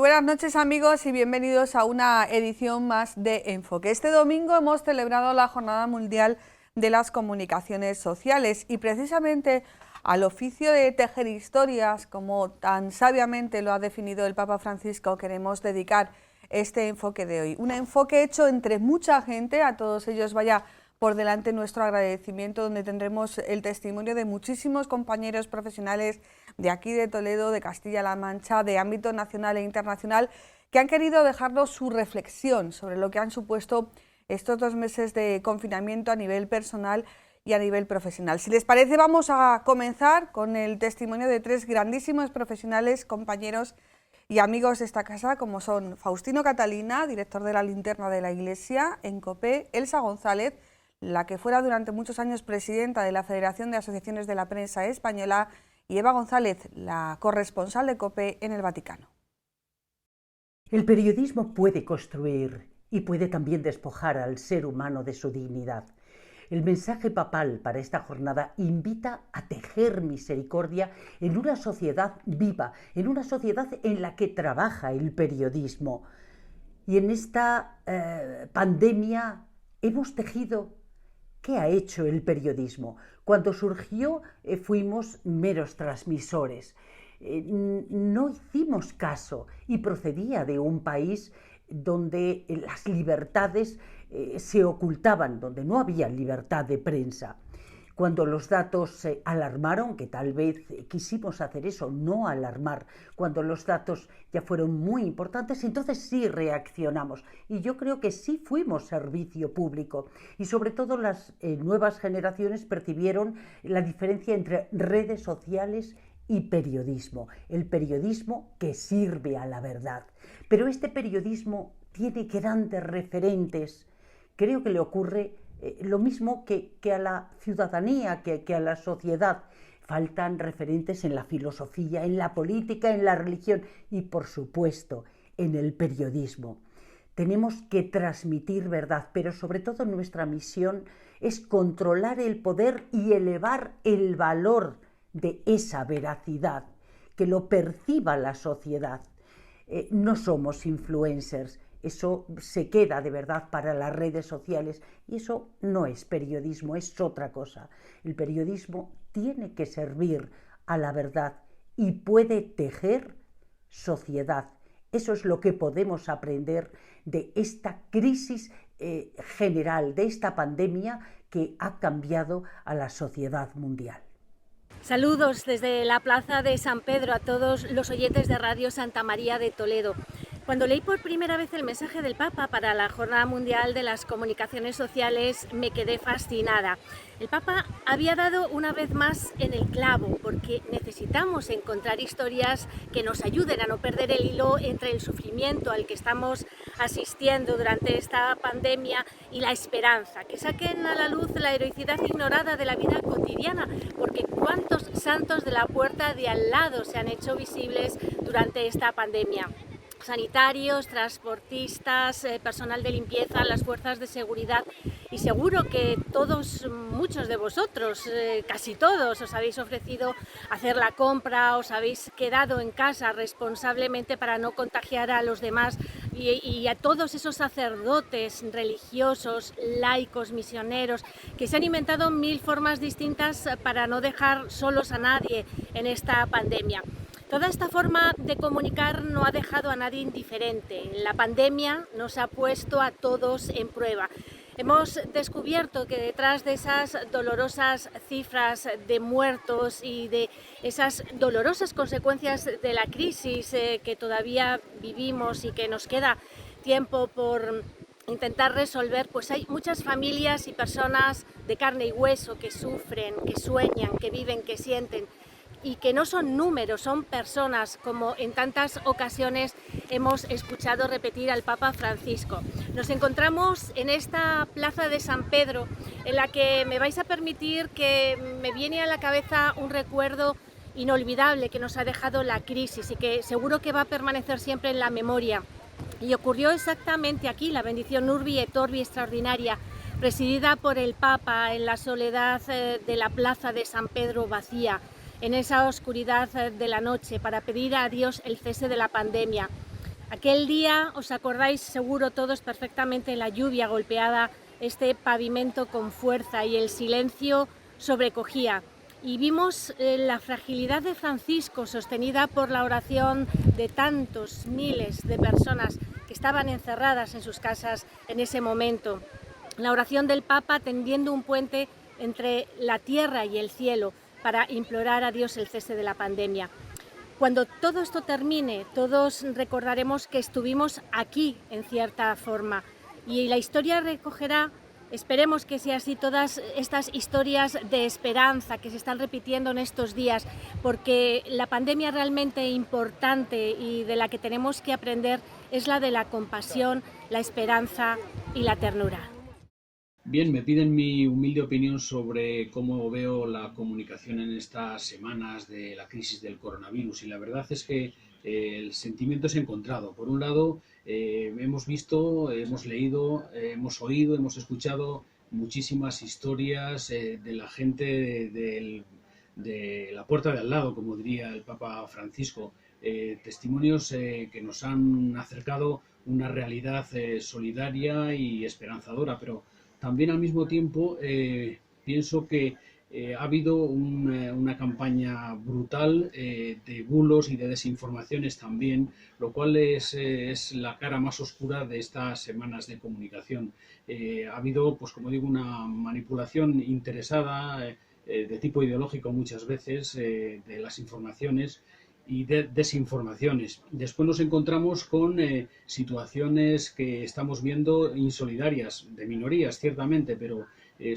buenas noches amigos y bienvenidos a una edición más de Enfoque. Este domingo hemos celebrado la Jornada Mundial de las Comunicaciones Sociales y precisamente al oficio de tejer historias, como tan sabiamente lo ha definido el Papa Francisco, queremos dedicar este enfoque de hoy. Un enfoque hecho entre mucha gente, a todos ellos vaya por delante nuestro agradecimiento, donde tendremos el testimonio de muchísimos compañeros profesionales de aquí de Toledo, de Castilla-La Mancha, de ámbito nacional e internacional, que han querido dejarnos su reflexión sobre lo que han supuesto estos 2 meses de confinamiento a nivel personal y a nivel profesional. Si les parece, vamos a comenzar con el testimonio de 3 grandísimos profesionales, compañeros y amigos de esta casa, como son Faustino Catalina, director de la Linterna de la Iglesia en COPE, Elsa González, la que fuera durante muchos años presidenta de la Federación de Asociaciones de la Prensa Española, y Eva González, la corresponsal de COPE en el Vaticano. El periodismo puede construir y puede también despojar al ser humano de su dignidad. El mensaje papal para esta jornada invita a tejer misericordia en una sociedad viva, en una sociedad en la que trabaja el periodismo. Y en esta pandemia hemos tejido. ¿Qué ha hecho el periodismo? Cuando surgió fuimos meros transmisores. No hicimos caso y procedía de un país donde las libertades se ocultaban, donde no había libertad de prensa. Cuando los datos se alarmaron, que tal vez quisimos hacer eso, no alarmar, cuando los datos ya fueron muy importantes, entonces sí reaccionamos. Y yo creo que sí fuimos servicio público. Y sobre todo las nuevas generaciones percibieron la diferencia entre redes sociales y periodismo. El periodismo que sirve a la verdad. Pero este periodismo tiene grandes referentes. Creo que le ocurre lo mismo que a la ciudadanía, que a la sociedad. Faltan referentes en la filosofía, en la política, en la religión y, por supuesto, en el periodismo. Tenemos que transmitir verdad, pero sobre todo nuestra misión es controlar el poder y elevar el valor de esa veracidad, que lo perciba la sociedad. No somos influencers. Eso se queda de verdad para las redes sociales y eso no es periodismo, es otra cosa. El periodismo tiene que servir a la verdad y puede tejer sociedad. Eso es lo que podemos aprender de esta crisis general, de esta pandemia que ha cambiado a la sociedad mundial. Saludos desde la Plaza de San Pedro a todos los oyentes de Radio Santa María de Toledo. Cuando leí por primera vez el mensaje del Papa para la Jornada Mundial de las Comunicaciones Sociales me quedé fascinada. El Papa había dado una vez más en el clavo, porque necesitamos encontrar historias que nos ayuden a no perder el hilo entre el sufrimiento al que estamos asistiendo durante esta pandemia y la esperanza, que saquen a la luz la heroicidad ignorada de la vida cotidiana, porque cuántos santos de la puerta de al lado se han hecho visibles durante esta pandemia. Sanitarios, transportistas, personal de limpieza, las fuerzas de seguridad, y seguro que todos, muchos de vosotros, casi todos, os habéis ofrecido hacer la compra, os habéis quedado en casa responsablemente para no contagiar a los demás, y a todos esos sacerdotes religiosos, laicos, misioneros, que se han inventado 1000 formas distintas para no dejar solos a nadie en esta pandemia. Toda esta forma de comunicar no ha dejado a nadie indiferente. La pandemia nos ha puesto a todos en prueba. Hemos descubierto que detrás de esas dolorosas cifras de muertos y de esas dolorosas consecuencias de la crisis que todavía vivimos y que nos queda tiempo por intentar resolver, pues hay muchas familias y personas de carne y hueso que sufren, que sueñan, que viven, que sienten, y que no son números, son personas, como en tantas ocasiones hemos escuchado repetir al Papa Francisco. Nos encontramos en esta Plaza de San Pedro, en la que me vais a permitir que me viene a la cabeza un recuerdo inolvidable que nos ha dejado la crisis y que seguro que va a permanecer siempre en la memoria. Y ocurrió exactamente aquí, la bendición Urbi et Orbi extraordinaria, presidida por el Papa en la soledad de la Plaza de San Pedro vacía, en esa oscuridad de la noche, para pedir a Dios el cese de la pandemia. Aquel día, os acordáis seguro todos perfectamente, la lluvia golpeaba este pavimento con fuerza y el silencio sobrecogía. Y vimos la fragilidad de Francisco, sostenida por la oración de tantos miles de personas que estaban encerradas en sus casas en ese momento. La oración del Papa tendiendo un puente entre la tierra y el cielo para implorar a Dios el cese de la pandemia. Cuando todo esto termine, todos recordaremos que estuvimos aquí en cierta forma, y la historia recogerá, esperemos que sea así, todas estas historias de esperanza que se están repitiendo en estos días, porque la pandemia realmente importante y de la que tenemos que aprender es la de la compasión, la esperanza y la ternura. Bien, me piden mi humilde opinión sobre cómo veo la comunicación en estas semanas de la crisis del coronavirus, y la verdad es que el sentimiento es encontrado. Por un lado, hemos visto, hemos leído, hemos oído, hemos escuchado muchísimas historias de la gente de la puerta de al lado, como diría el Papa Francisco, testimonios que nos han acercado una realidad solidaria y esperanzadora, pero también al mismo tiempo pienso que ha habido una campaña brutal de bulos y de desinformaciones también, lo cual es la cara más oscura de estas semanas de comunicación. Ha habido, pues como digo, una manipulación interesada de tipo ideológico muchas veces de las informaciones y de desinformaciones. Después nos encontramos con situaciones que estamos viendo insolidarias, de minorías ciertamente, pero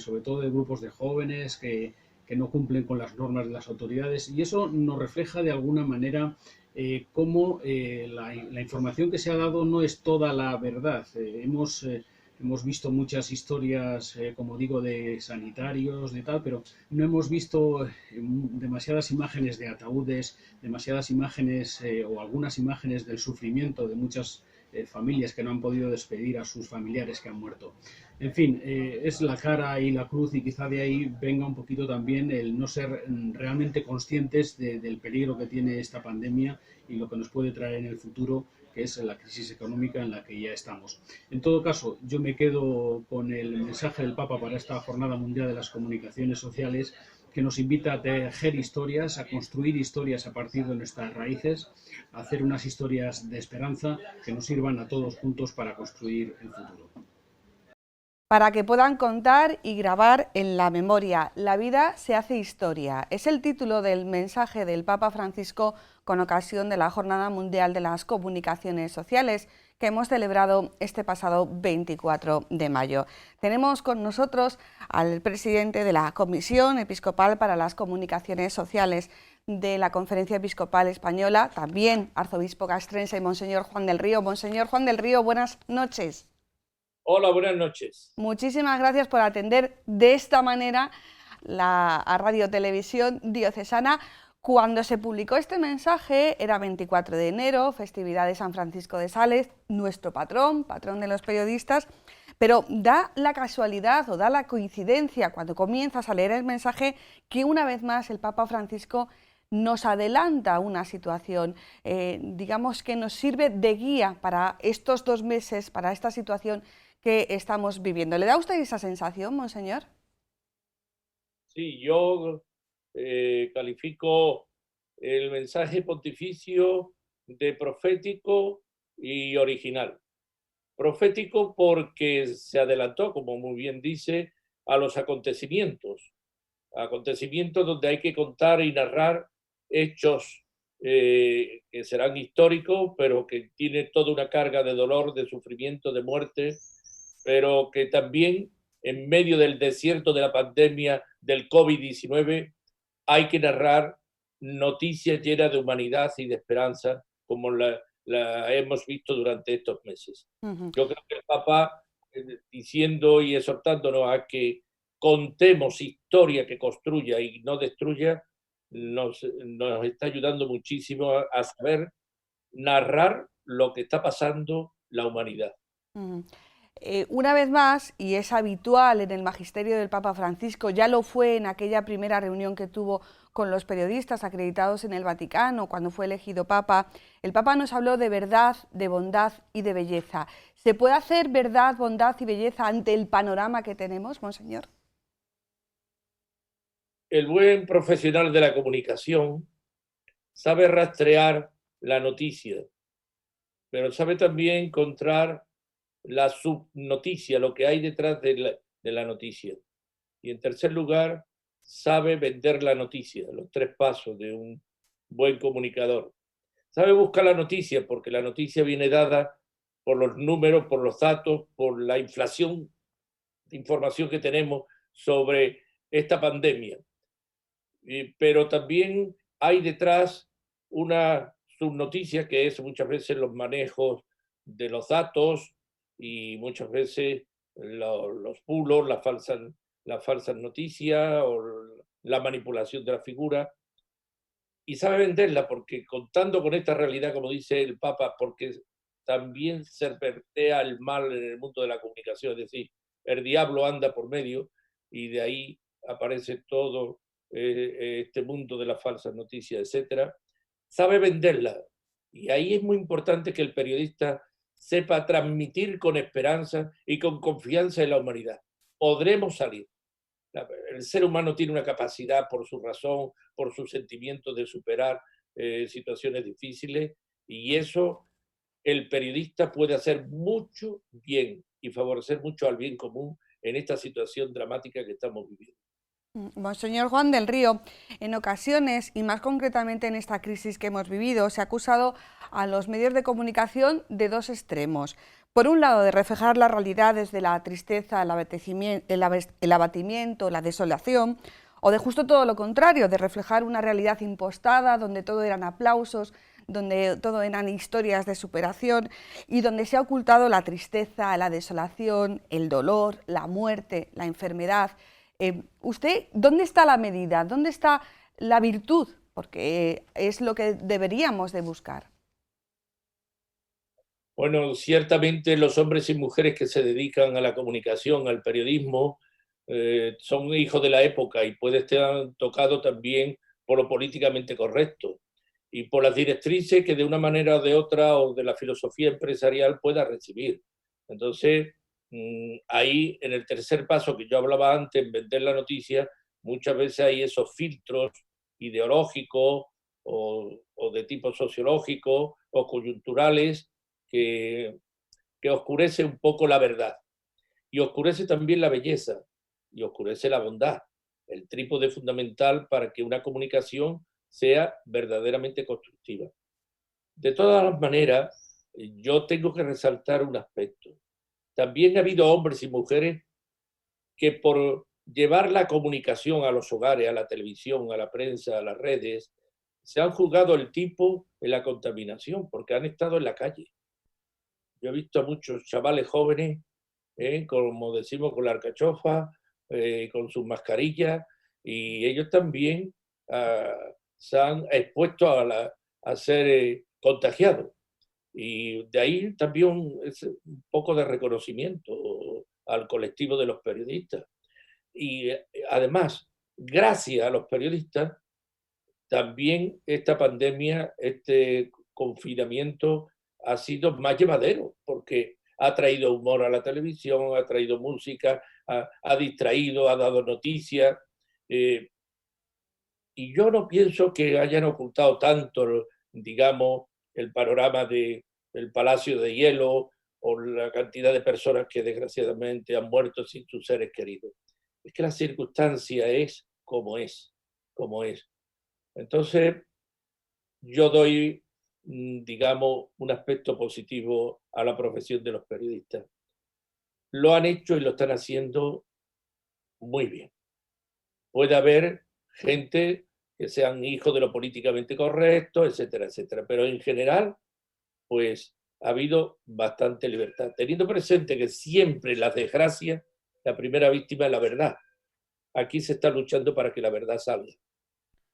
sobre todo de grupos de jóvenes que no cumplen con las normas de las autoridades, y eso nos refleja de alguna manera cómo la información que se ha dado no es toda la verdad. Hemos visto muchas historias, como digo, de sanitarios, de tal, pero no hemos visto demasiadas imágenes de ataúdes, demasiadas imágenes o algunas imágenes del sufrimiento de muchas familias que no han podido despedir a sus familiares que han muerto. En fin, es la cara y la cruz, y quizá de ahí venga un poquito también el no ser realmente conscientes del peligro que tiene esta pandemia y lo que nos puede traer en el futuro, que es la crisis económica en la que ya estamos. En todo caso, yo me quedo con el mensaje del Papa para esta Jornada Mundial de las Comunicaciones Sociales, que nos invita a tejer historias, a construir historias a partir de nuestras raíces, a hacer unas historias de esperanza que nos sirvan a todos juntos para construir el futuro. Para que puedan contar y grabar en la memoria. La vida se hace historia. Es el título del mensaje del Papa Francisco con ocasión de la Jornada Mundial de las Comunicaciones Sociales, que hemos celebrado este pasado 24 de mayo. Tenemos con nosotros al presidente de la Comisión Episcopal para las Comunicaciones Sociales de la Conferencia Episcopal Española, también arzobispo castrense, Monseñor Juan del Río. Monseñor Juan del Río, buenas noches. Hola, buenas noches. Muchísimas gracias por atender de esta manera a Radio Televisión Diocesana. Cuando se publicó este mensaje era 24 de enero, festividad de San Francisco de Sales, nuestro patrón de los periodistas, pero da la casualidad o da la coincidencia cuando comienzas a leer el mensaje que una vez más el Papa Francisco nos adelanta una situación, digamos que nos sirve de guía para estos 2 meses, para esta situación que estamos viviendo. ¿Le da a usted esa sensación, monseñor? Sí, yo califico el mensaje pontificio de profético y original. Profético porque se adelantó, como muy bien dice, a los acontecimientos donde hay que contar y narrar hechos que serán históricos, pero que tienen toda una carga de dolor, de sufrimiento, de muerte, pero que también en medio del desierto de la pandemia del COVID-19 hay que narrar noticias llenas de humanidad y de esperanza, como la hemos visto durante estos meses. Yo creo que el Papa, diciendo y exhortándonos a que contemos historia que construya y no destruya, nos está ayudando muchísimo a saber narrar lo que está pasando la humanidad. Una vez más, y es habitual en el magisterio del Papa Francisco, ya lo fue en aquella primera reunión que tuvo con los periodistas acreditados en el Vaticano cuando fue elegido Papa, el Papa nos habló de verdad, de bondad y de belleza. ¿Se puede hacer verdad, bondad y belleza ante el panorama que tenemos, monseñor? El buen profesional de la comunicación sabe rastrear la noticia, pero sabe también encontrar la subnoticia, lo que hay detrás de la noticia. Y en tercer lugar, sabe vender la noticia, los 3 pasos de un buen comunicador. Sabe buscar la noticia, porque la noticia viene dada por los números, por los datos, por la inflación de información que tenemos sobre esta pandemia. Pero también hay detrás una subnoticia que es muchas veces los manejos de los datos y muchas veces los bulos, las falsas noticias o la manipulación de la figura. Y sabe venderla porque contando con esta realidad, como dice el Papa, porque también se vertea el mal en el mundo de la comunicación, es decir, el diablo anda por medio y de ahí aparece todo este mundo de las falsas noticias, etcétera, sabe venderla. Y ahí es muy importante que el periodista sepa transmitir con esperanza y con confianza en la humanidad. Podremos salir. El ser humano tiene una capacidad por su razón, por sus sentimientos de superar situaciones difíciles y eso el periodista puede hacer mucho bien y favorecer mucho al bien común en esta situación dramática que estamos viviendo. Monseñor Juan del Río, en ocasiones, y más concretamente en esta crisis que hemos vivido, se ha acusado a los medios de comunicación de 2 extremos. Por un lado, de reflejar la realidad desde la tristeza, el abatimiento, la desolación, o de justo todo lo contrario, de reflejar una realidad impostada, donde todo eran aplausos, donde todo eran historias de superación y donde se ha ocultado la tristeza, la desolación, el dolor, la muerte, la enfermedad. ¿Usted dónde está la medida? ¿Dónde está la virtud? Porque es lo que deberíamos de buscar. Bueno, ciertamente los hombres y mujeres que se dedican a la comunicación, al periodismo, son hijos de la época y pueden estar tocados también por lo políticamente correcto y por las directrices que de una manera o de otra o de la filosofía empresarial pueda recibir. Entonces, ahí en el tercer paso que yo hablaba antes, en vender la noticia, muchas veces hay esos filtros ideológicos o de tipo sociológico o coyunturales que oscurece un poco la verdad y oscurece también la belleza y oscurece la bondad, el trípode fundamental para que una comunicación sea verdaderamente constructiva. De todas las maneras, yo tengo que resaltar un aspecto. También ha habido hombres y mujeres que por llevar la comunicación a los hogares, a la televisión, a la prensa, a las redes, se han juzgado el tipo en la contaminación porque han estado en la calle. Yo he visto a muchos chavales jóvenes, como decimos, con la alcachofa, con sus mascarillas, y ellos también se han expuesto a ser contagiados. Y de ahí también es un poco de reconocimiento al colectivo de los periodistas. Y además, gracias a los periodistas, también esta pandemia, este confinamiento ha sido más llevadero, porque ha traído humor a la televisión, ha traído música, ha distraído, ha dado noticias. Y yo no pienso que hayan ocultado tanto, digamos, el panorama del Palacio de Hielo o la cantidad de personas que desgraciadamente han muerto sin sus seres queridos. Es que la circunstancia es como es, como es. Entonces, yo doy, digamos, un aspecto positivo a la profesión de los periodistas. Lo han hecho y lo están haciendo muy bien. Puede haber gente que sean hijos de lo políticamente correcto, etcétera, etcétera. Pero en general, pues ha habido bastante libertad, teniendo presente que siempre en las desgracias la primera víctima es la verdad. Aquí se está luchando para que la verdad salga.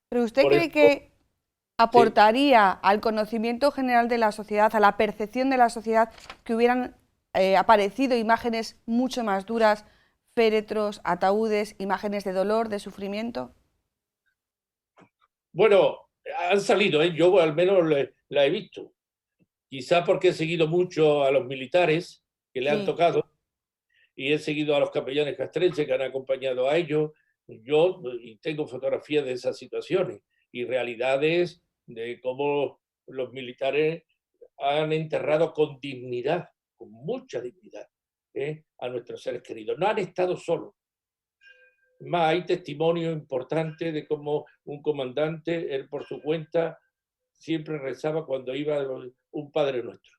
¿Pero usted cree que aportaría al conocimiento general de la sociedad, a la percepción de la sociedad, que hubieran aparecido imágenes mucho más duras, féretros, ataúdes, imágenes de dolor, de sufrimiento? Bueno, han salido, ¿eh? Yo al menos la he visto. Quizá porque he seguido mucho a los militares que le han Sí. tocado y he seguido a los capellanes castrenses que han acompañado a ellos. Yo y tengo fotografías de esas situaciones y realidades de cómo los militares han enterrado con dignidad, con mucha dignidad, a nuestros seres queridos. No han estado solos. Más hay testimonio importante de cómo un comandante, él por su cuenta, siempre rezaba cuando iba un Padre Nuestro.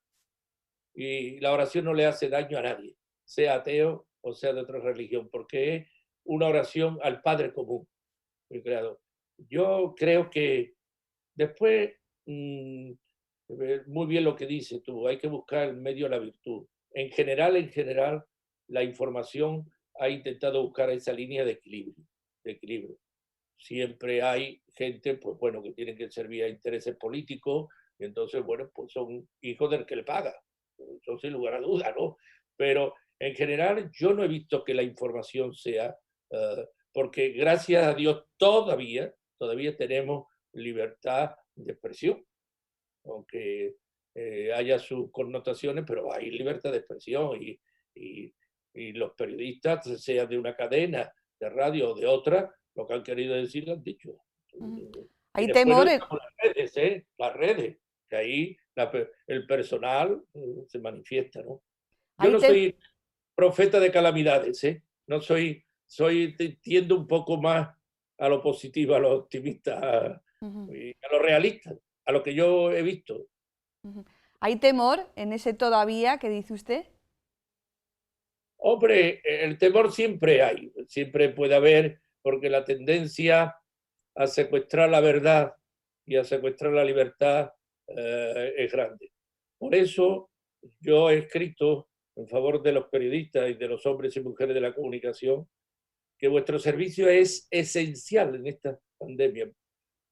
Y la oración no le hace daño a nadie, sea ateo o sea de otra religión, porque es una oración al Padre común, el Creador. Yo creo que después, muy bien lo que dices tú, hay que buscar el medio de la virtud. En general, la información ha intentado buscar esa línea de equilibrio, de equilibrio. Siempre hay gente, pues bueno, que tienen que servir a intereses políticos, y entonces, bueno, pues son hijos del que le paga. Eso sin lugar a duda, ¿no? Pero en general yo no he visto que la información sea, porque gracias a Dios todavía tenemos libertad de expresión, aunque haya sus connotaciones, pero hay libertad de expresión y, y los periodistas, sea de una cadena de radio o de otra, lo que han querido decir lo han dicho. Y Hay después no temor estamos las redes, que ahí el personal se manifiesta, ¿no? Yo hay no tem- soy profeta de calamidades, ¿eh? No tiendo un poco más a lo positivo, a lo optimista Ujú, y a lo realista, a lo que yo he visto. ujú. ¿Hay temor en ese todavía que dice usted? Hombre, el temor siempre hay, siempre puede haber, porque la tendencia a secuestrar la verdad y a secuestrar la libertad es grande. Por eso yo he escrito en favor de los periodistas y de los hombres y mujeres de la comunicación que vuestro servicio es esencial en esta pandemia,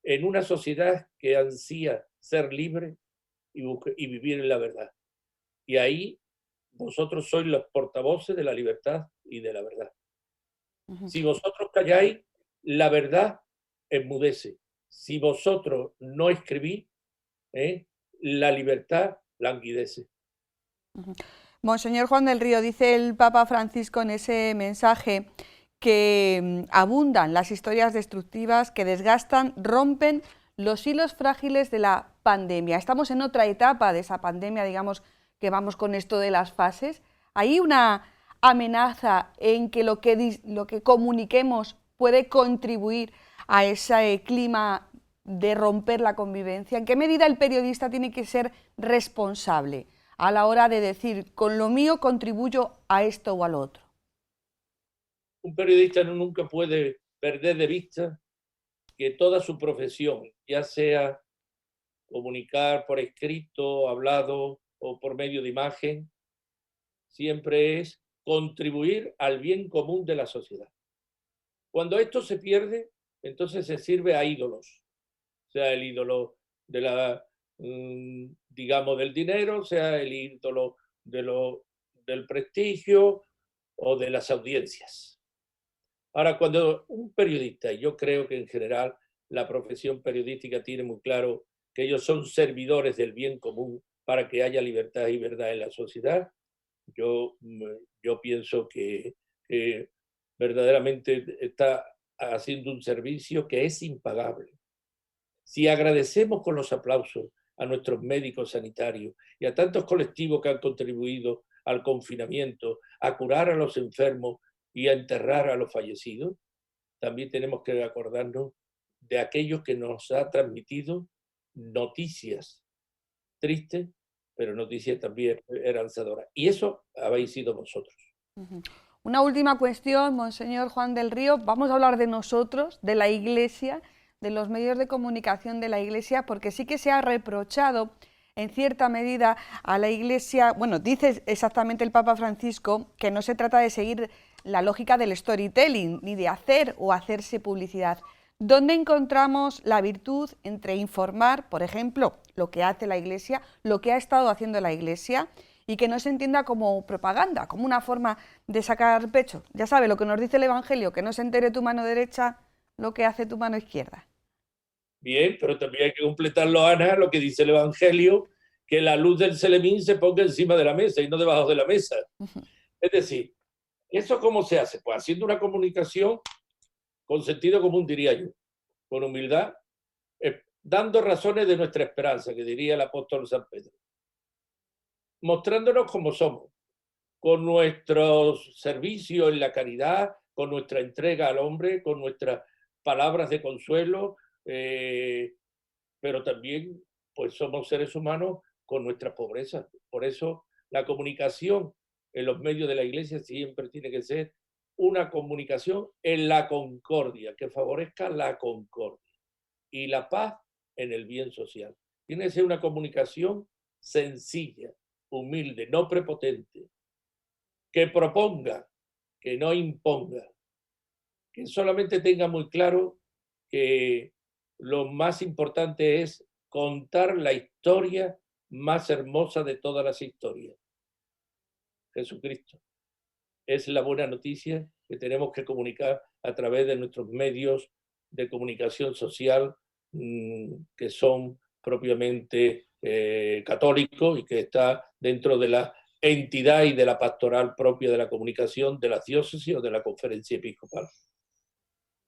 en una sociedad que ansía ser libre y vivir en la verdad. Y ahí vosotros sois los portavoces de la libertad y de la verdad. Ujú. Si vosotros calláis, la verdad enmudece. Si vosotros no escribís, la libertad languidece. Ujú. Monseñor Juan del Río, dice el Papa Francisco en ese mensaje que abundan las historias destructivas que desgastan, rompen los hilos frágiles de la pandemia. Estamos en otra etapa de esa pandemia, digamos que vamos con esto de las fases. ¿Hay una amenaza en que lo que comuniquemos puede contribuir a ese clima de romper la convivencia? ¿En qué medida el periodista tiene que ser responsable a la hora de decir, con lo mío contribuyo a esto o al otro? Un periodista nunca puede perder de vista que toda su profesión, ya sea comunicar por escrito, hablado o por medio de imagen, siempre es contribuir al bien común de la sociedad. Cuando esto se pierde, entonces se sirve a ídolos, sea el ídolo de la, digamos, del dinero, sea el ídolo del prestigio o de las audiencias. Ahora, cuando un periodista, y yo creo que en general la profesión periodística tiene muy claro que ellos son servidores del bien común para que haya libertad y verdad en la sociedad, yo, yo pienso que verdaderamente está haciendo un servicio que es impagable. Si agradecemos con los aplausos a nuestros médicos sanitarios y a tantos colectivos que han contribuido al confinamiento, a curar a los enfermos y a enterrar a los fallecidos, también tenemos que acordarnos de aquellos que nos han transmitido noticias tristes, pero noticias también esperanzadoras. Y eso habéis sido vosotros. Ujú. Una última cuestión, Monseñor Juan del Río. Vamos a hablar de nosotros, de la Iglesia, de los medios de comunicación de la Iglesia, porque sí que se ha reprochado en cierta medida a la Iglesia, bueno, dice exactamente el Papa Francisco que no se trata de seguir la lógica del storytelling, ni de hacer o hacerse publicidad. ¿Dónde encontramos la virtud entre informar, por ejemplo, lo que hace la Iglesia, lo que ha estado haciendo la Iglesia, y que no se entienda como propaganda, como una forma de sacar pecho? Ya sabe lo que nos dice el Evangelio, que no se entere tu mano derecha lo que hace tu mano izquierda. Bien, pero también hay que completarlo, Ana, lo que dice el Evangelio, que la luz del Selemín se ponga encima de la mesa y no debajo de la mesa. Es decir, ¿eso cómo se hace? Pues haciendo una comunicación con sentido común, diría yo, con humildad, dando razones de nuestra esperanza, que diría el apóstol San Pedro, mostrándonos como somos, con nuestro servicio en la caridad, con nuestra entrega al hombre, con nuestras palabras de consuelo, pero también pues somos seres humanos con nuestras pobrezas. Por eso la comunicación en los medios de la Iglesia siempre tiene que ser una comunicación en la concordia, que favorezca la concordia y la paz en el bien social. Tiene que ser una comunicación sencilla, humilde, no prepotente, que proponga, que no imponga, que solamente tenga muy claro que lo más importante es contar la historia más hermosa de todas las historias. Jesucristo. Es la buena noticia que tenemos que comunicar a través de nuestros medios de comunicación social que son propiamente católicos y que está dentro de la entidad y de la pastoral propia de la comunicación de la diócesis o de la conferencia episcopal.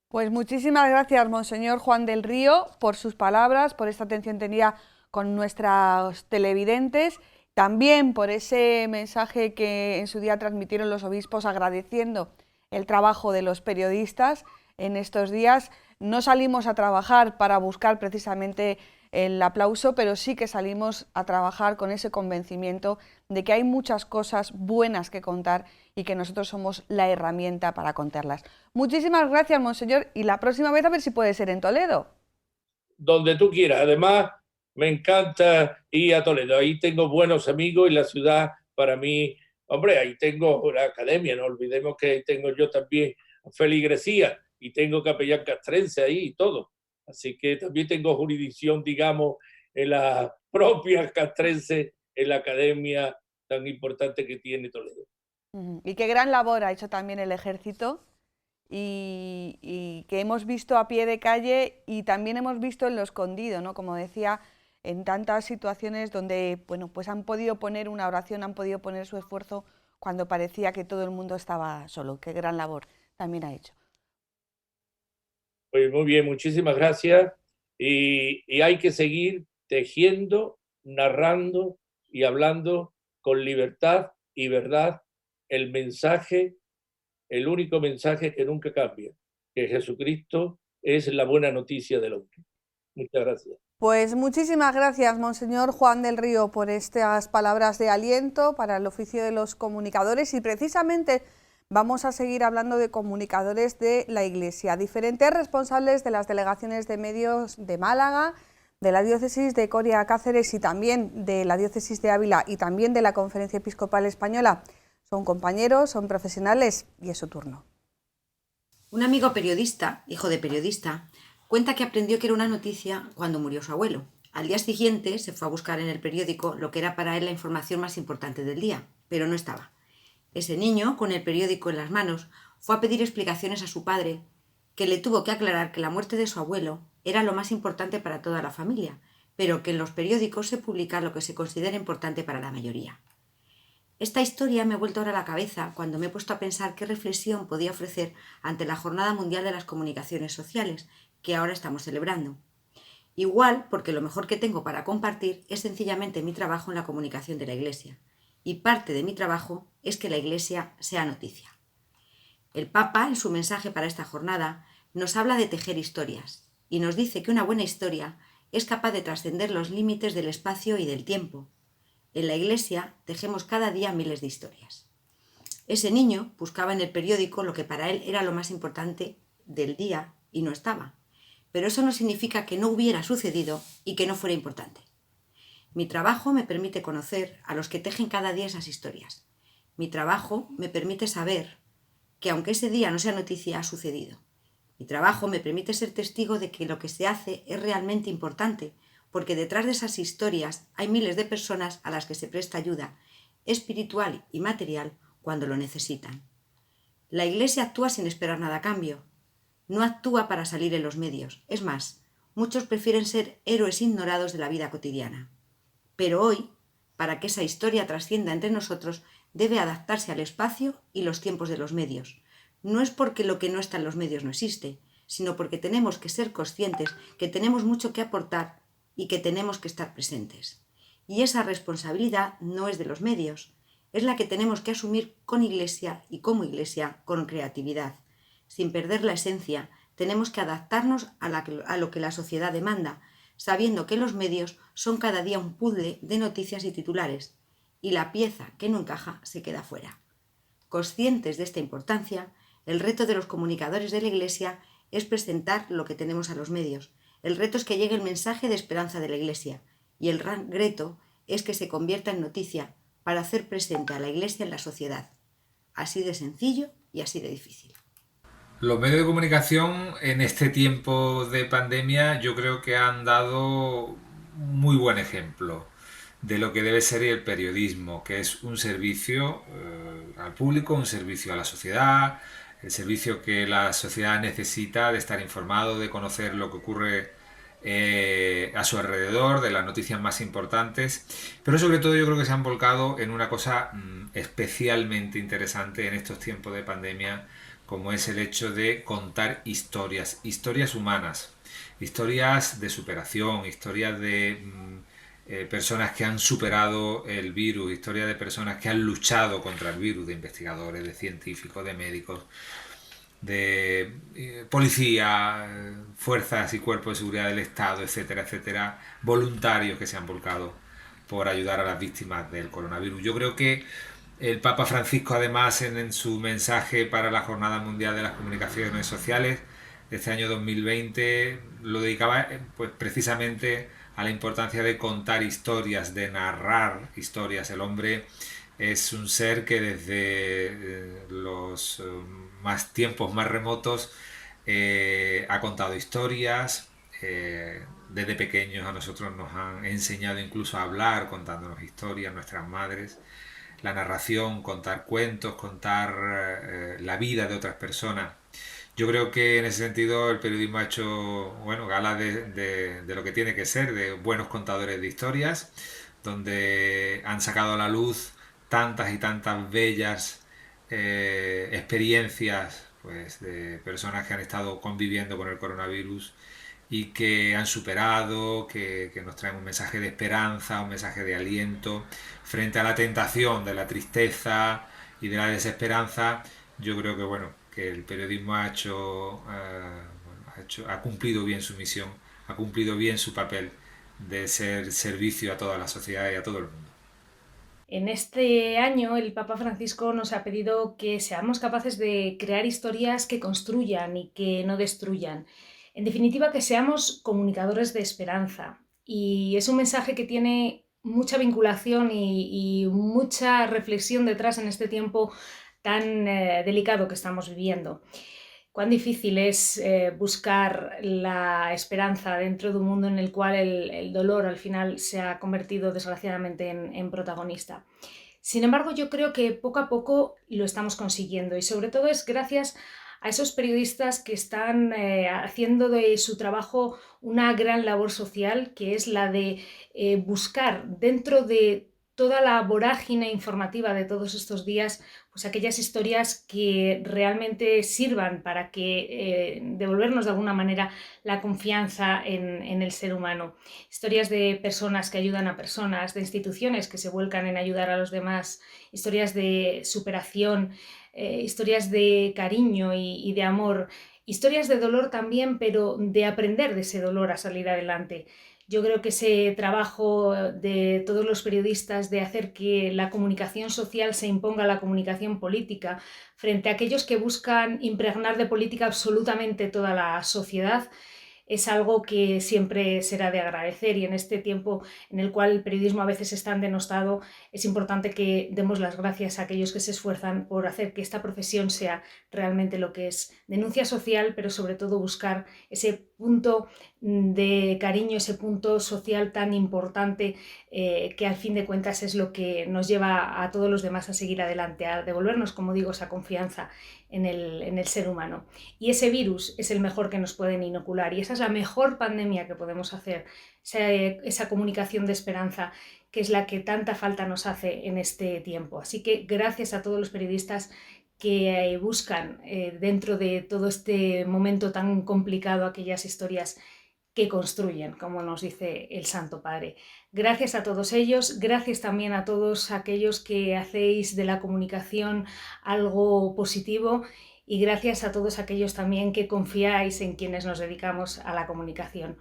Pues muchísimas gracias, Monseñor Juan del Río, por sus palabras, por esta atención tenida con nuestros televidentes, también por ese mensaje que en su día transmitieron los obispos agradeciendo el trabajo de los periodistas en estos días. No salimos a trabajar para buscar precisamente el aplauso, pero sí que salimos a trabajar con ese convencimiento de que hay muchas cosas buenas que contar y que nosotros somos la herramienta para contarlas. Muchísimas gracias, Monseñor, y la próxima vez a ver si puede ser en Toledo. Donde tú quieras. Además, me encanta ir a Toledo. Ahí tengo buenos amigos y la ciudad para mí, hombre, ahí tengo la academia, no olvidemos que tengo yo también feligresía y tengo capellán castrense ahí y todo. Así que también tengo jurisdicción, digamos, en la propia castrense, en la academia tan importante que tiene Toledo. Y qué gran labor ha hecho también el ejército y que hemos visto a pie de calle y también hemos visto en lo escondido, ¿no? Como decía, en tantas situaciones donde, bueno, pues han podido poner una oración, han podido poner su esfuerzo cuando parecía que todo el mundo estaba solo. Qué gran labor también ha hecho. Pues muy bien, muchísimas gracias. Y hay que seguir tejiendo, narrando y hablando con libertad y verdad el mensaje, el único mensaje que nunca cambia, que Jesucristo es la buena noticia del hombre. Muchas gracias. Pues muchísimas gracias, Monseñor Juan del Río, por estas palabras de aliento para el oficio de los comunicadores y precisamente vamos a seguir hablando de comunicadores de la Iglesia, diferentes responsables de las delegaciones de medios de Málaga, de la diócesis de Coria Cáceres y también de la diócesis de Ávila y también de la Conferencia Episcopal Española. Son compañeros, son profesionales y es su turno. Un amigo periodista, hijo de periodista, cuenta que aprendió que era una noticia cuando murió su abuelo. Al día siguiente se fue a buscar en el periódico lo que era para él la información más importante del día, pero no estaba. Ese niño, con el periódico en las manos, fue a pedir explicaciones a su padre, que le tuvo que aclarar que la muerte de su abuelo era lo más importante para toda la familia, pero que en los periódicos se publica lo que se considera importante para la mayoría. Esta historia me ha vuelto ahora a la cabeza cuando me he puesto a pensar qué reflexión podía ofrecer ante la Jornada Mundial de las Comunicaciones Sociales, que ahora estamos celebrando. Igual porque lo mejor que tengo para compartir es sencillamente mi trabajo en la comunicación de la Iglesia. Y parte de mi trabajo es que la Iglesia sea noticia. El Papa, en su mensaje para esta jornada, nos habla de tejer historias y nos dice que una buena historia es capaz de trascender los límites del espacio y del tiempo. En la Iglesia tejemos cada día miles de historias. Ese niño buscaba en el periódico lo que para él era lo más importante del día y no estaba. Pero eso no significa que no hubiera sucedido y que no fuera importante. Mi trabajo me permite conocer a los que tejen cada día esas historias. Mi trabajo me permite saber que aunque ese día no sea noticia, ha sucedido. Mi trabajo me permite ser testigo de que lo que se hace es realmente importante, porque detrás de esas historias hay miles de personas a las que se presta ayuda espiritual y material cuando lo necesitan. La Iglesia actúa sin esperar nada a cambio. No actúa para salir en los medios. Es más, muchos prefieren ser héroes ignorados de la vida cotidiana. Pero hoy, para que esa historia trascienda entre nosotros, debe adaptarse al espacio y los tiempos de los medios. No es porque lo que no está en los medios no existe, sino porque tenemos que ser conscientes que tenemos mucho que aportar y que tenemos que estar presentes. Y esa responsabilidad no es de los medios, es la que tenemos que asumir con Iglesia y como Iglesia con creatividad. Sin perder la esencia, tenemos que adaptarnos a lo que la sociedad demanda, sabiendo que los medios son cada día un puzzle de noticias y titulares, y la pieza que no encaja se queda fuera. Conscientes de esta importancia, el reto de los comunicadores de la Iglesia es presentar lo que tenemos a los medios. El reto es que llegue el mensaje de esperanza de la Iglesia, y el gran reto es que se convierta en noticia para hacer presente a la Iglesia en la sociedad. Así de sencillo y así de difícil. Los medios de comunicación en este tiempo de pandemia yo creo que han dado muy buen ejemplo de lo que debe ser el periodismo, que es un servicio al público, un servicio a la sociedad, el servicio que la sociedad necesita de estar informado, de conocer lo que ocurre a su alrededor, de las noticias más importantes, pero sobre todo yo creo que se han volcado en una cosa especialmente interesante en estos tiempos de pandemia, como es el hecho de contar historias humanas, historias de superación, historias de personas que han superado el virus, historias de personas que han luchado contra el virus, de investigadores, de científicos, de médicos, de policía, fuerzas y cuerpos de seguridad del Estado, etcétera, etcétera, voluntarios que se han volcado por ayudar a las víctimas del coronavirus. Yo creo que el Papa Francisco, además, en su mensaje para la Jornada Mundial de las Comunicaciones Sociales de este año 2020, lo dedicaba pues precisamente a la importancia de contar historias, de narrar historias. El hombre es un ser que desde los tiempos más remotos ha contado historias. Desde pequeños a nosotros nos han enseñado incluso a hablar contándonos historias, nuestras madres. La narración, contar cuentos, contar la vida de otras personas. Yo creo que en ese sentido el periodismo ha hecho gala de lo que tiene que ser, de buenos contadores de historias, donde han sacado a la luz tantas y tantas bellas experiencias pues, de personas que han estado conviviendo con el coronavirus y que han superado, que nos traen un mensaje de esperanza, un mensaje de aliento frente a la tentación de la tristeza y de la desesperanza. Yo creo que el periodismo ha cumplido bien su misión, ha cumplido bien su papel de ser servicio a toda la sociedad y a todo el mundo. En este año el Papa Francisco nos ha pedido que seamos capaces de crear historias que construyan y que no destruyan. En definitiva, que seamos comunicadores de esperanza. Y es un mensaje que tiene mucha vinculación y mucha reflexión detrás en este tiempo tan delicado que estamos viviendo. Cuán difícil es buscar la esperanza dentro de un mundo en el cual el dolor al final se ha convertido desgraciadamente en protagonista. Sin embargo, yo creo que poco a poco lo estamos consiguiendo y sobre todo es gracias a esos periodistas que están haciendo de su trabajo una gran labor social, que es la de buscar dentro de toda la vorágine informativa de todos estos días, pues aquellas historias que realmente sirvan para que devolvernos de alguna manera la confianza en el ser humano. Historias de personas que ayudan a personas, de instituciones que se vuelcan en ayudar a los demás, historias de superación, historias de cariño y de amor, historias de dolor también, pero de aprender de ese dolor a salir adelante. Yo creo que ese trabajo de todos los periodistas de hacer que la comunicación social se imponga a la comunicación política frente a aquellos que buscan impregnar de política absolutamente toda la sociedad es algo que siempre será de agradecer, y en este tiempo en el cual el periodismo a veces es tan denostado, es importante que demos las gracias a aquellos que se esfuerzan por hacer que esta profesión sea realmente lo que es: denuncia social, pero sobre todo buscar ese punto de cariño, ese punto social tan importante que al fin de cuentas es lo que nos lleva a todos los demás a seguir adelante, a devolvernos, como digo, esa confianza en el ser humano. Y ese virus es el mejor que nos pueden inocular y esa es la mejor pandemia que podemos hacer, esa comunicación de esperanza que es la que tanta falta nos hace en este tiempo. Así que gracias a todos los periodistas que buscan dentro de todo este momento tan complicado aquellas historias que construyen, como nos dice el Santo Padre. Gracias a todos ellos, gracias también a todos aquellos que hacéis de la comunicación algo positivo y gracias a todos aquellos también que confiáis en quienes nos dedicamos a la comunicación.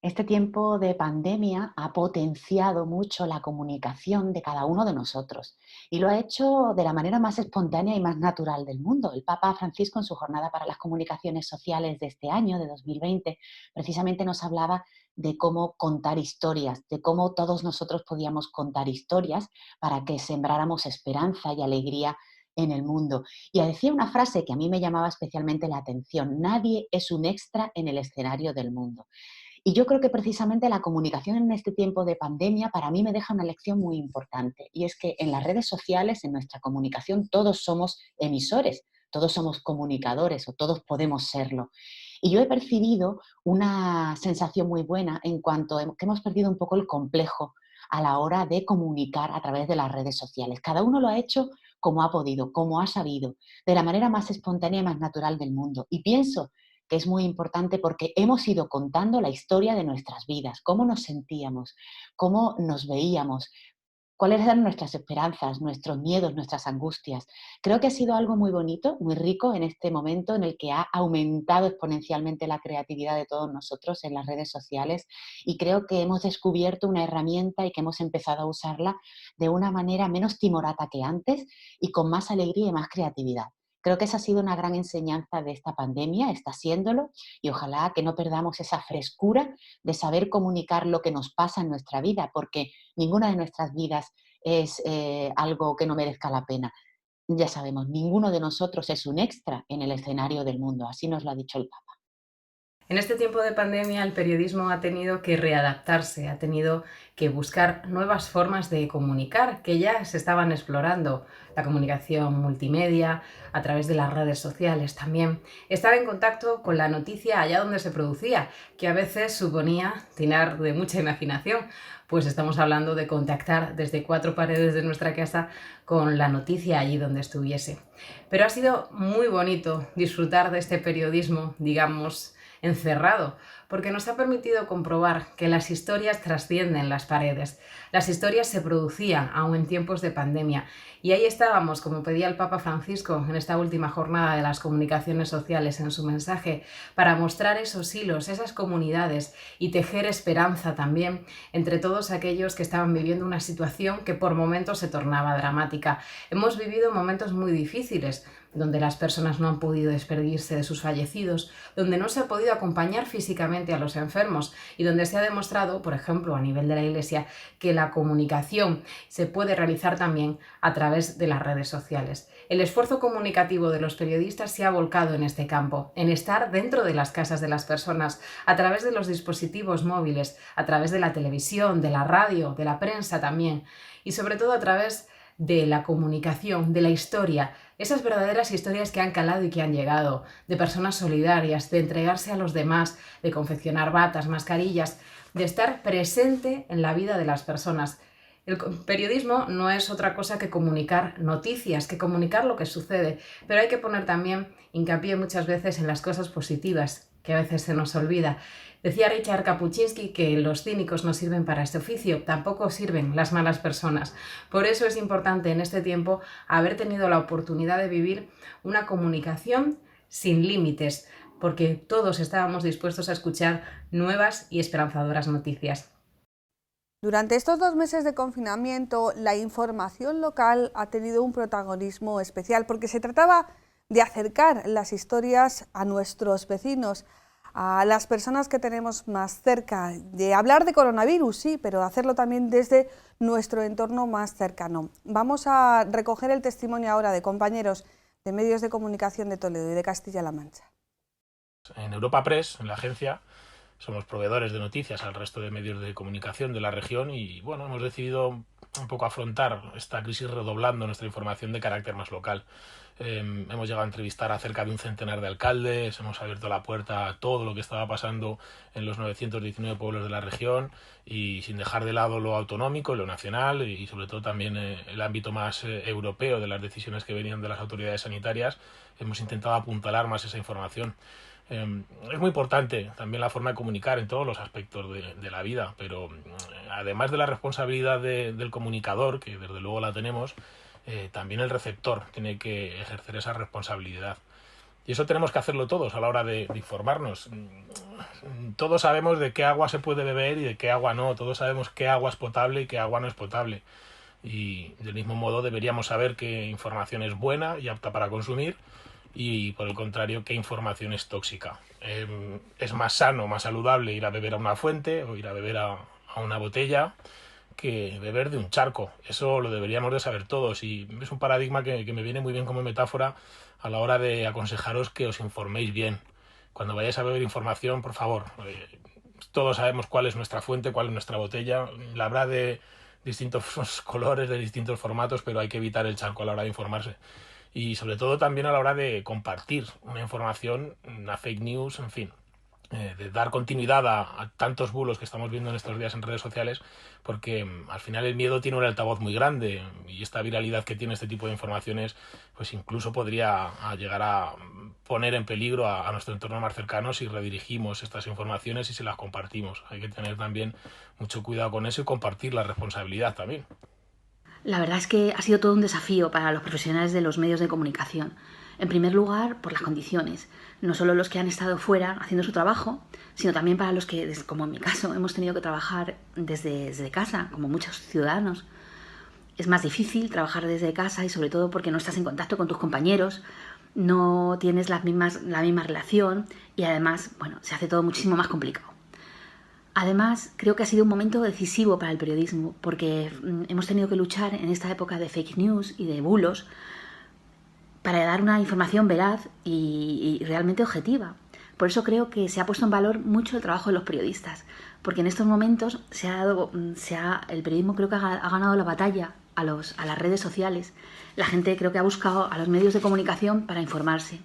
Este tiempo de pandemia ha potenciado mucho la comunicación de cada uno de nosotros y lo ha hecho de la manera más espontánea y más natural del mundo. El Papa Francisco, en su jornada para las comunicaciones sociales de este año, de 2020, precisamente nos hablaba de cómo contar historias, de cómo todos nosotros podíamos contar historias para que sembráramos esperanza y alegría en el mundo. Y decía una frase que a mí me llamaba especialmente la atención: nadie es un extra en el escenario del mundo. Y yo creo que precisamente la comunicación en este tiempo de pandemia para mí me deja una lección muy importante, y es que en las redes sociales, en nuestra comunicación, todos somos emisores, todos somos comunicadores o todos podemos serlo. Y yo he percibido una sensación muy buena en cuanto a que hemos perdido un poco el complejo a la hora de comunicar a través de las redes sociales. Cada uno lo ha hecho como ha podido, como ha sabido, de la manera más espontánea y más natural del mundo. Y pienso que es muy importante porque hemos ido contando la historia de nuestras vidas, cómo nos sentíamos, cómo nos veíamos, cuáles eran nuestras esperanzas, nuestros miedos, nuestras angustias. Creo que ha sido algo muy bonito, muy rico en este momento en el que ha aumentado exponencialmente la creatividad de todos nosotros en las redes sociales, y creo que hemos descubierto una herramienta y que hemos empezado a usarla de una manera menos timorata que antes y con más alegría y más creatividad. Creo que esa ha sido una gran enseñanza de esta pandemia, está siéndolo, y ojalá que no perdamos esa frescura de saber comunicar lo que nos pasa en nuestra vida, porque ninguna de nuestras vidas es algo que no merezca la pena. Ya sabemos, ninguno de nosotros es un extra en el escenario del mundo, así nos lo ha dicho el Papa. En este tiempo de pandemia el periodismo ha tenido que readaptarse, ha tenido que buscar nuevas formas de comunicar que ya se estaban explorando. La comunicación multimedia, a través de las redes sociales también. Estar en contacto con la noticia allá donde se producía, que a veces suponía tirar de mucha imaginación, pues estamos hablando de contactar desde 4 paredes de nuestra casa con la noticia allí donde estuviese. Pero ha sido muy bonito disfrutar de este periodismo, digamos, encerrado, porque nos ha permitido comprobar que las historias trascienden las paredes. Las historias se producían aún en tiempos de pandemia y ahí estábamos, como pedía el Papa Francisco en esta última jornada de las comunicaciones sociales en su mensaje, para mostrar esos hilos, esas comunidades y tejer esperanza también entre todos aquellos que estaban viviendo una situación que por momentos se tornaba dramática. Hemos vivido momentos muy difíciles, donde las personas no han podido despedirse de sus fallecidos, donde no se ha podido acompañar físicamente a los enfermos y donde se ha demostrado, por ejemplo, a nivel de la Iglesia, que la comunicación se puede realizar también a través de las redes sociales. El esfuerzo comunicativo de los periodistas se ha volcado en este campo, en estar dentro de las casas de las personas, a través de los dispositivos móviles, a través de la televisión, de la radio, de la prensa también, y sobre todo a través de la comunicación, de la historia, esas verdaderas historias que han calado y que han llegado, de personas solidarias, de entregarse a los demás, de confeccionar batas, mascarillas, de estar presente en la vida de las personas. El periodismo no es otra cosa que comunicar noticias, que comunicar lo que sucede, pero hay que poner también hincapié muchas veces en las cosas positivas, que a veces se nos olvida. Decía Richard Kapuscinski que los cínicos no sirven para este oficio, tampoco sirven las malas personas. Por eso es importante en este tiempo haber tenido la oportunidad de vivir una comunicación sin límites, porque todos estábamos dispuestos a escuchar nuevas y esperanzadoras noticias. Durante estos 2 meses de confinamiento, la información local ha tenido un protagonismo especial, porque se trataba de acercar las historias a nuestros vecinos, a las personas que tenemos más cerca, de hablar de coronavirus, sí, pero hacerlo también desde nuestro entorno más cercano. Vamos a recoger el testimonio ahora de compañeros de medios de comunicación de Toledo y de Castilla-La Mancha. En Europa Press, en la agencia, somos proveedores de noticias al resto de medios de comunicación de la región y bueno, hemos decidido un poco afrontar esta crisis redoblando nuestra información de carácter más local. Hemos llegado a entrevistar a cerca de un centenar de alcaldes, hemos abierto la puerta a todo lo que estaba pasando en los 919 pueblos de la región y sin dejar de lado lo autonómico, lo nacional y sobre todo también el ámbito más europeo de las decisiones que venían de las autoridades sanitarias, hemos intentado apuntalar más esa información. Es muy importante también la forma de comunicar en todos los aspectos de la vida, pero además de la responsabilidad del comunicador, que desde luego la tenemos, también el receptor tiene que ejercer esa responsabilidad. Y eso tenemos que hacerlo todos a la hora de informarnos. Todos sabemos de qué agua se puede beber y de qué agua no. Todos sabemos qué agua es potable y qué agua no es potable. Y del mismo modo deberíamos saber qué información es buena y apta para consumir y por el contrario qué información es tóxica. Es más sano, más saludable ir a beber a una fuente o ir a beber a una botella que beber de un charco. Eso lo deberíamos de saber todos y es un paradigma que me viene muy bien como metáfora a la hora de aconsejaros que os informéis bien. Cuando vayáis a beber información, por favor, todos sabemos cuál es nuestra fuente, cuál es nuestra botella. La habrá de distintos colores, de distintos formatos, pero hay que evitar el charco a la hora de informarse. Y sobre todo también a la hora de compartir una información, una fake news, en fin, de dar continuidad a tantos bulos que estamos viendo en estos días en redes sociales, porque al final el miedo tiene un altavoz muy grande y esta viralidad que tiene este tipo de informaciones pues incluso podría llegar a poner en peligro a nuestro entorno más cercano si redirigimos estas informaciones y si las compartimos. Hay que tener también mucho cuidado con eso y compartir la responsabilidad también. La verdad es que ha sido todo un desafío para los profesionales de los medios de comunicación. En primer lugar, por las condiciones. No solo los que han estado fuera haciendo su trabajo, sino también para los que, como en mi caso, hemos tenido que trabajar desde casa, como muchos ciudadanos. Es más difícil trabajar desde casa y sobre todo porque no estás en contacto con tus compañeros, no tienes la misma relación y además, bueno, se hace todo muchísimo más complicado. Además, creo que ha sido un momento decisivo para el periodismo porque hemos tenido que luchar en esta época de fake news y de bulos para dar una información veraz y realmente objetiva. Por eso creo que se ha puesto en valor mucho el trabajo de los periodistas, porque en estos momentos el periodismo creo que ha ganado la batalla a las redes sociales. La gente creo que ha buscado a los medios de comunicación para informarse.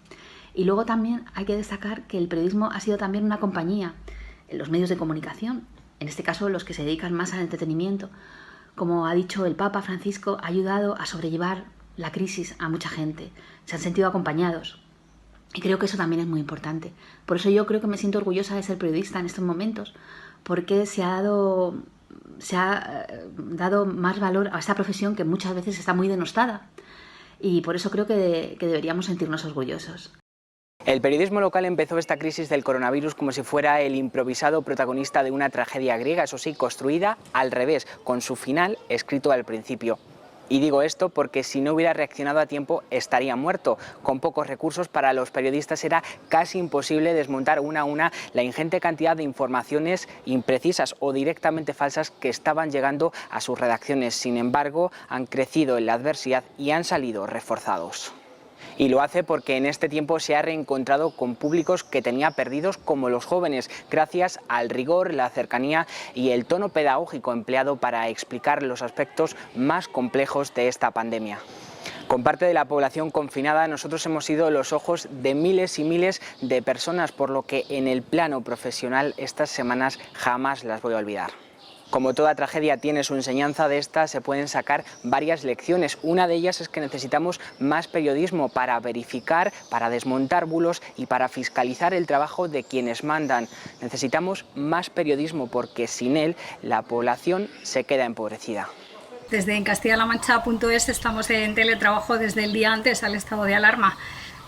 Y luego también hay que destacar que el periodismo ha sido también una compañía en los medios de comunicación, en este caso los que se dedican más al entretenimiento. Como ha dicho el Papa Francisco, ha ayudado a sobrellevar la crisis a mucha gente, se han sentido acompañados y creo que eso también es muy importante. Por eso yo creo que me siento orgullosa de ser periodista en estos momentos, porque se ha dado más valor a esta profesión que muchas veces está muy denostada y por eso creo que deberíamos sentirnos orgullosos. El periodismo local empezó esta crisis del coronavirus como si fuera el improvisado protagonista de una tragedia griega, eso sí, construida al revés, con su final escrito al principio. Y digo esto porque si no hubiera reaccionado a tiempo estaría muerto. Con pocos recursos para los periodistas era casi imposible desmontar una a una la ingente cantidad de informaciones imprecisas o directamente falsas que estaban llegando a sus redacciones. Sin embargo, han crecido en la adversidad y han salido reforzados. Y lo hace porque en este tiempo se ha reencontrado con públicos que tenía perdidos como los jóvenes, gracias al rigor, la cercanía y el tono pedagógico empleado para explicar los aspectos más complejos de esta pandemia. Con parte de la población confinada, nosotros hemos sido los ojos de miles y miles de personas, por lo que en el plano profesional estas semanas jamás las voy a olvidar. Como toda tragedia tiene su enseñanza, de esta se pueden sacar varias lecciones. Una de ellas es que necesitamos más periodismo para verificar, para desmontar bulos y para fiscalizar el trabajo de quienes mandan. Necesitamos más periodismo porque sin él la población se queda empobrecida. Desde en CastillaLaMancha.es estamos en teletrabajo desde el día antes al estado de alarma.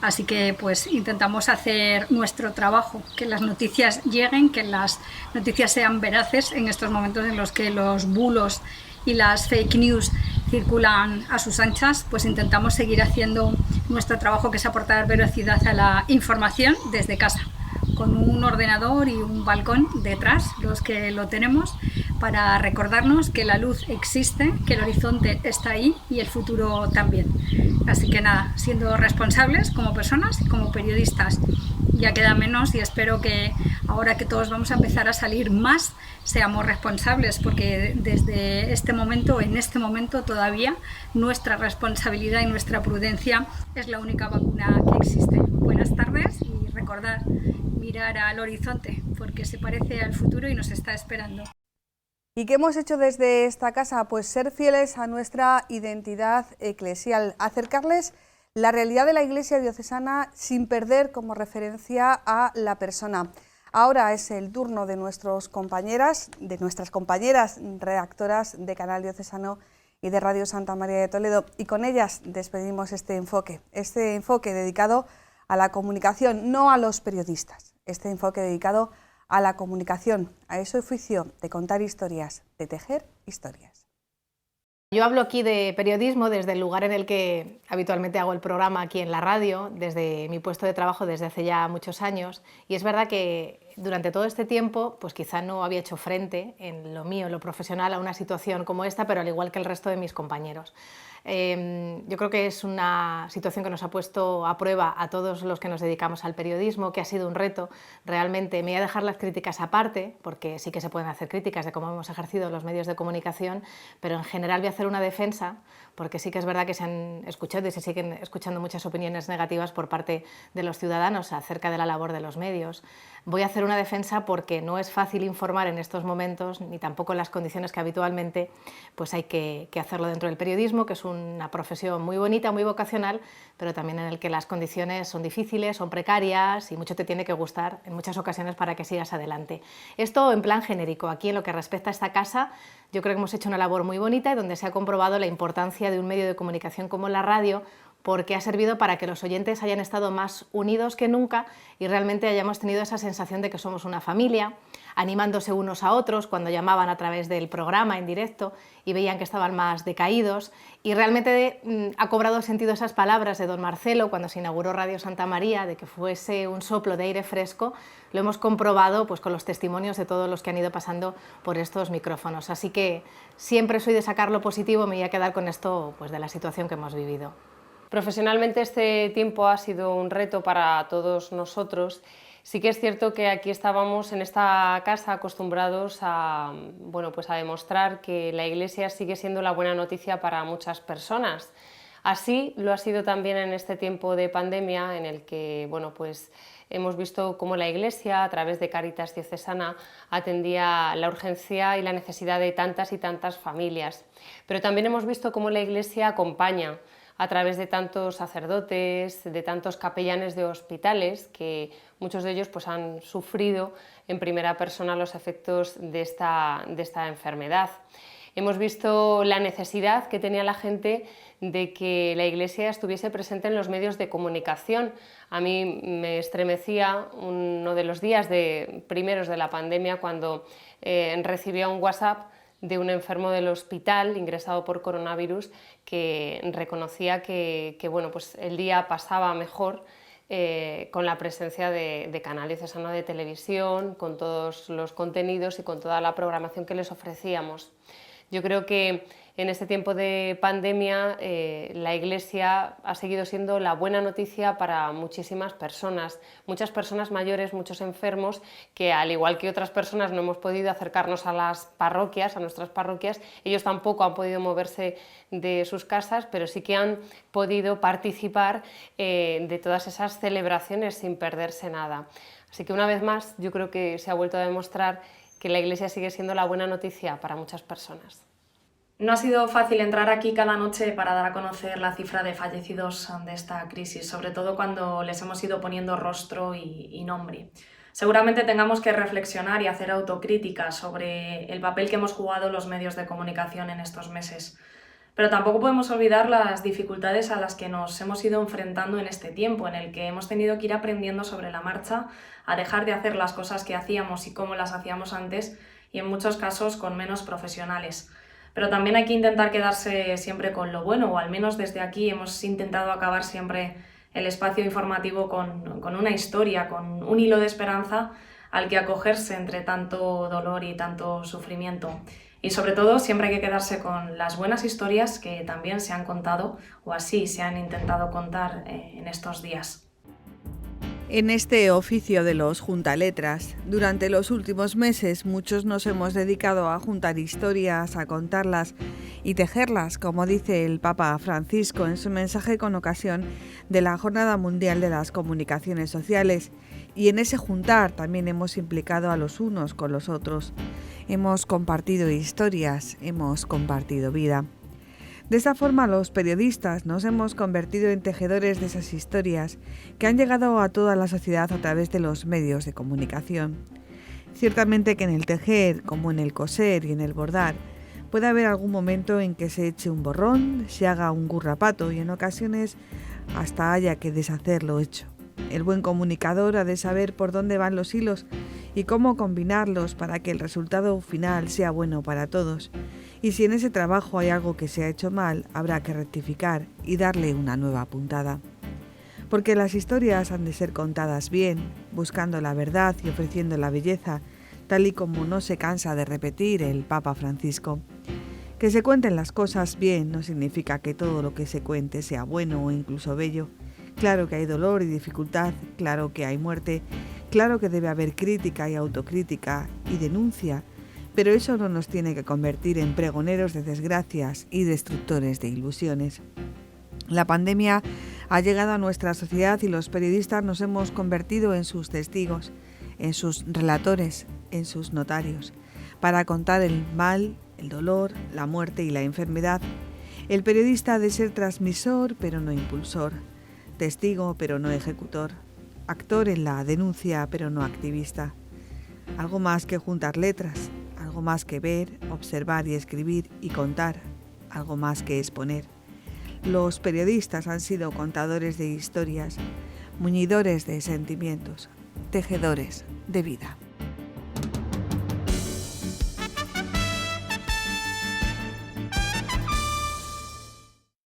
Así que pues intentamos hacer nuestro trabajo, que las noticias lleguen, que las noticias sean veraces en estos momentos en los que los bulos y las fake news circulan a sus anchas. Pues intentamos seguir haciendo nuestro trabajo, que es aportar veracidad a la información desde casa, con un ordenador y un balcón detrás, los que lo tenemos, para recordarnos que la luz existe, que el horizonte está ahí y el futuro también. Así que nada, siendo responsables como personas y como periodistas. Ya queda menos y espero que ahora que todos vamos a empezar a salir más, seamos responsables, porque desde este momento, en este momento todavía, nuestra responsabilidad y nuestra prudencia es la única vacuna que existe. Buenas tardes y recordad mirar al horizonte, porque se parece al futuro y nos está esperando. ¿Y qué hemos hecho desde esta casa? Pues ser fieles a nuestra identidad eclesial, acercarles la realidad de la Iglesia diocesana sin perder como referencia a la persona. Ahora es el turno de nuestras compañeras redactoras de Canal Diocesano y de Radio Santa María de Toledo, y con ellas despedimos este enfoque dedicado a la comunicación, no a los periodistas, este enfoque dedicado a la comunicación, a ese oficio de contar historias, de tejer historias. Yo hablo aquí de periodismo desde el lugar en el que habitualmente hago el programa aquí en la radio, desde mi puesto de trabajo desde hace ya muchos años, y es verdad que durante todo este tiempo pues quizá no había hecho frente en lo mío, en lo profesional, a una situación como esta, pero al igual que el resto de mis compañeros. Yo creo que es una situación que nos ha puesto a prueba a todos los que nos dedicamos al periodismo, que ha sido un reto. Realmente me voy a dejar las críticas aparte, porque sí que se pueden hacer críticas de cómo hemos ejercido los medios de comunicación, pero en general voy a hacer una defensa, porque sí que es verdad que se han escuchado y se siguen escuchando muchas opiniones negativas por parte de los ciudadanos acerca de la labor de los medios. Voy a hacer una defensa porque no es fácil informar en estos momentos, ni tampoco en las condiciones que habitualmente pues hay que hacerlo dentro del periodismo, que es una profesión muy bonita, muy vocacional, pero también en el que las condiciones son difíciles, son precarias y mucho te tiene que gustar en muchas ocasiones para que sigas adelante. Esto en plan genérico. Aquí en lo que respecta a esta casa, yo creo que hemos hecho una labor muy bonita y donde se ha comprobado la importancia de un medio de comunicación como la radio, porque ha servido para que los oyentes hayan estado más unidos que nunca y realmente hayamos tenido esa sensación de que somos una familia, animándose unos a otros cuando llamaban a través del programa en directo y veían que estaban más decaídos, y realmente ha cobrado sentido esas palabras de don Marcelo cuando se inauguró Radio Santa María, de que fuese un soplo de aire fresco. Lo hemos comprobado pues con los testimonios de todos los que han ido pasando por estos micrófonos, así que siempre soy de sacar lo positivo, me voy a quedar con esto pues de la situación que hemos vivido. Profesionalmente este tiempo ha sido un reto para todos nosotros. Sí que es cierto que aquí estábamos en esta casa acostumbrados a demostrar que la Iglesia sigue siendo la buena noticia para muchas personas. Así lo ha sido también en este tiempo de pandemia en el que hemos visto cómo la Iglesia, a través de Cáritas Diocesana, atendía la urgencia y la necesidad de tantas y tantas familias. Pero también hemos visto cómo la Iglesia acompaña a través de tantos sacerdotes, de tantos capellanes de hospitales, que muchos de ellos pues, han sufrido en primera persona los efectos de esta enfermedad. Hemos visto la necesidad que tenía la gente de que la Iglesia estuviese presente en los medios de comunicación. A mí me estremecía uno de los días primeros de la pandemia cuando recibía un WhatsApp de un enfermo del hospital ingresado por coronavirus que reconocía que el día pasaba mejor con la presencia de Canal Diocesano de Televisión, con todos los contenidos y con toda la programación que les ofrecíamos. Yo creo que en este tiempo de pandemia la Iglesia ha seguido siendo la buena noticia para muchísimas personas, muchas personas mayores, muchos enfermos que al igual que otras personas no hemos podido acercarnos a las parroquias, a nuestras parroquias, ellos tampoco han podido moverse de sus casas, pero sí que han podido participar de todas esas celebraciones sin perderse nada. Así que una vez más yo creo que se ha vuelto a demostrar que la Iglesia sigue siendo la buena noticia para muchas personas. No ha sido fácil entrar aquí cada noche para dar a conocer la cifra de fallecidos de esta crisis, sobre todo cuando les hemos ido poniendo rostro y nombre. Seguramente tengamos que reflexionar y hacer autocrítica sobre el papel que hemos jugado los medios de comunicación en estos meses. Pero tampoco podemos olvidar las dificultades a las que nos hemos ido enfrentando en este tiempo, en el que hemos tenido que ir aprendiendo sobre la marcha a dejar de hacer las cosas que hacíamos y cómo las hacíamos antes, y en muchos casos con menos profesionales. Pero también hay que intentar quedarse siempre con lo bueno, o al menos desde aquí hemos intentado acabar siempre el espacio informativo con una historia, con un hilo de esperanza al que acogerse entre tanto dolor y tanto sufrimiento. Y sobre todo siempre hay que quedarse con las buenas historias que también se han contado, o así se han intentado contar en estos días. En este oficio de los juntaletras, durante los últimos meses muchos nos hemos dedicado a juntar historias, a contarlas y tejerlas, como dice el Papa Francisco en su mensaje con ocasión de la Jornada Mundial de las Comunicaciones Sociales. Y en ese juntar también hemos implicado a los unos con los otros. Hemos compartido historias, hemos compartido vida. De esta forma, los periodistas nos hemos convertido en tejedores de esas historias que han llegado a toda la sociedad a través de los medios de comunicación. Ciertamente que en el tejer, como en el coser y en el bordar, puede haber algún momento en que se eche un borrón, se haga un gurrapato y en ocasiones hasta haya que deshacer lo hecho. El buen comunicador ha de saber por dónde van los hilos y cómo combinarlos para que el resultado final sea bueno para todos. Y si en ese trabajo hay algo que se ha hecho mal, habrá que rectificar y darle una nueva puntada. Porque las historias han de ser contadas bien, buscando la verdad y ofreciendo la belleza, tal y como no se cansa de repetir el Papa Francisco. Que se cuenten las cosas bien no significa que todo lo que se cuente sea bueno o incluso bello. Claro que hay dolor y dificultad, claro que hay muerte, claro que debe haber crítica y autocrítica y denuncia, pero eso no nos tiene que convertir en pregoneros de desgracias y destructores de ilusiones. La pandemia ha llegado a nuestra sociedad y los periodistas nos hemos convertido en sus testigos, en sus relatores, en sus notarios, para contar el mal, el dolor, la muerte y la enfermedad. El periodista ha de ser transmisor, pero no impulsor, testigo, pero no ejecutor, actor en la denuncia, pero no activista. Algo más que juntar letras, algo más que ver, observar y escribir y contar, algo más que exponer. Los periodistas han sido contadores de historias, muñidores de sentimientos, tejedores de vida.